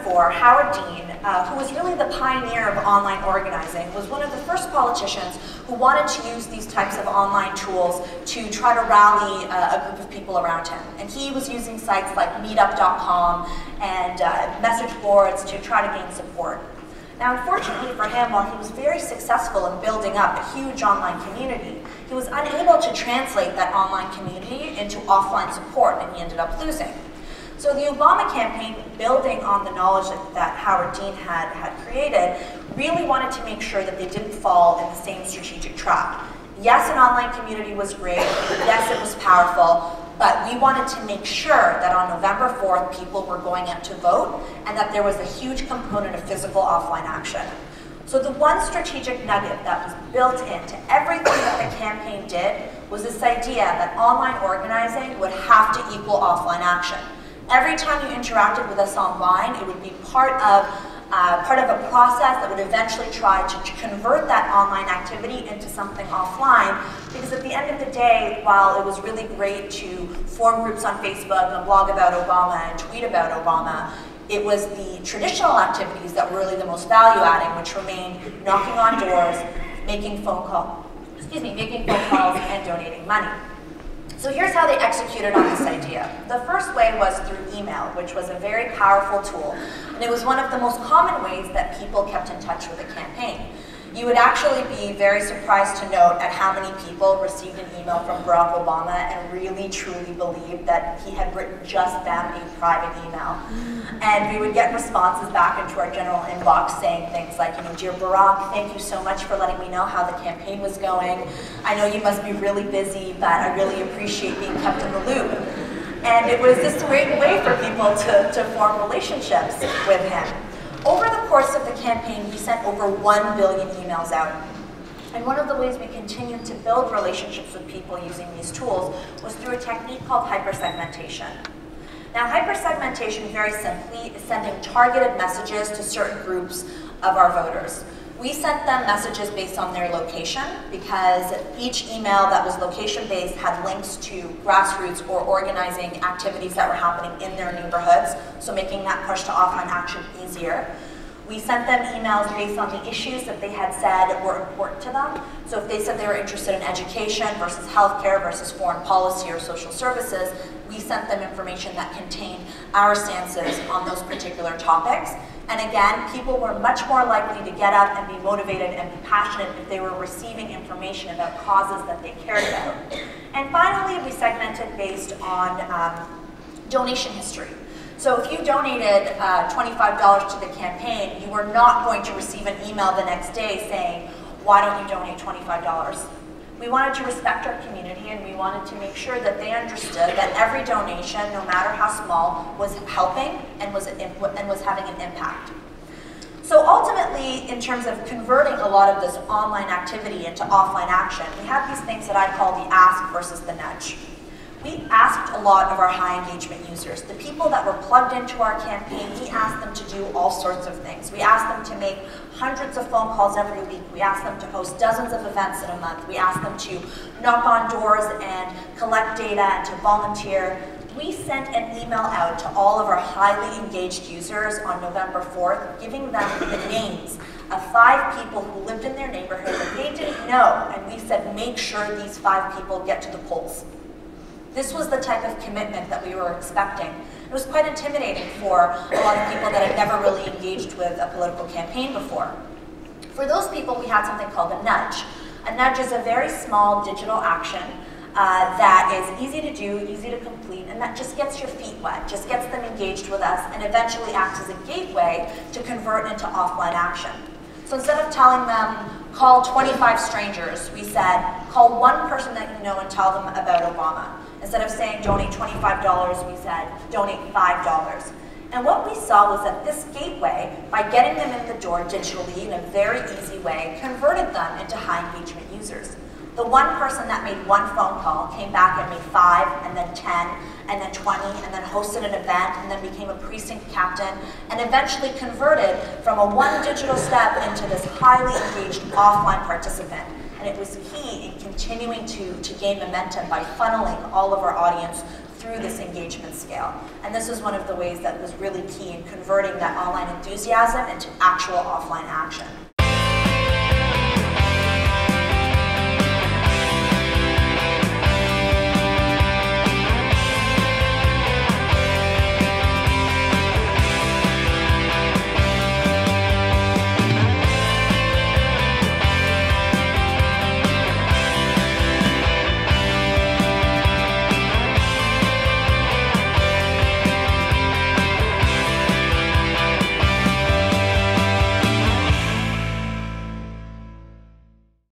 4, Howard Dean, who was really the pioneer of online organizing, was one of the first politicians who wanted to use these types of online tools to try to rally a group of people around him. And he was using sites like meetup.com and message boards to try to gain support. Now, unfortunately for him, while he was very successful in building up a huge online community, he was unable to translate that online community into offline support, and he ended up losing. So the Obama campaign, building on the knowledge that Howard Dean had created, really wanted to make sure that they didn't fall in the same strategic trap. Yes, an online community was great. Yes, it was powerful. But we wanted to make sure that on November 4th, people were going out to vote and that there was a huge component of physical offline action. So the one strategic nugget that was built into everything that the campaign did was this idea that online organizing would have to equal offline action. Every time you interacted with us online, it would be part of a process that would eventually try to convert that online activity into something offline, because at the end of the day, while it was really great to form groups on Facebook and blog about Obama and tweet about Obama, it was the traditional activities that were really the most value-adding, which remained knocking on doors, making phone calls, and donating money. So here's how they executed on this idea. The first way was through email, which was a very powerful tool. And it was one of the most common ways that people kept in touch with the campaign. You would actually be very surprised to note at how many people received an email from Barack Obama and really truly believed that he had written just them a private email. And we would get responses back into our general inbox saying things like, "Dear Barack, thank you so much for letting me know how the campaign was going. I know you must be really busy, but I really appreciate being kept in the loop." And it was this great way for people to form relationships with him. Over the course of the campaign, we sent over 1 billion emails out. And one of the ways we continued to build relationships with people using these tools was through a technique called hypersegmentation. Now, hypersegmentation, very simply, is sending targeted messages to certain groups of our voters. We sent them messages based on their location, because each email that was location-based had links to grassroots or organizing activities that were happening in their neighborhoods, so making that push to offline action easier. We sent them emails based on the issues that they had said were important to them. So if they said they were interested in education versus healthcare versus foreign policy or social services, we sent them information that contained our stances on those particular topics. And again, people were much more likely to get up and be motivated and be passionate if they were receiving information about causes that they cared about. And finally, we segmented based on donation history. So if you donated $25 to the campaign, you were not going to receive an email the next day saying, "Why don't you donate $25? We wanted to respect our community, and we wanted to make sure that they understood that every donation, no matter how small, was helping and was having an impact. So ultimately, in terms of converting a lot of this online activity into offline action, we have these things that I call the ask versus the nudge. We asked a lot of our high engagement users, the people that were plugged into our campaign, we asked them to do all sorts of things. We asked them to make hundreds of phone calls every week. We asked them to host dozens of events in a month. We asked them to knock on doors and collect data and to volunteer. We sent an email out to all of our highly engaged users on November 4th, giving them the names of 5 people who lived in their neighborhood that they didn't know, and we said, make sure these 5 people get to the polls. This was the type of commitment that we were expecting. It was quite intimidating for a lot of people that had never really engaged with a political campaign before. For those people, we had something called a nudge. A nudge is a very small digital action that is easy to do, easy to complete, and that just gets your feet wet, just gets them engaged with us, and eventually acts as a gateway to convert into offline action. So instead of telling them, call 25 strangers, we said, call one person that you know and tell them about Obama. Instead of saying donate $25, we said donate $5. And what we saw was that this gateway, by getting them in the door digitally in a very easy way, converted them into high engagement users. The one person that made one phone call came back and made 5, and then 10, and then 20, and then hosted an event, and then became a precinct captain, and eventually converted from a one digital step into this highly engaged offline participant. And it was key in continuing to gain momentum by funneling all of our audience through this engagement scale. And this was one of the ways that was really key in converting that online enthusiasm into actual offline action.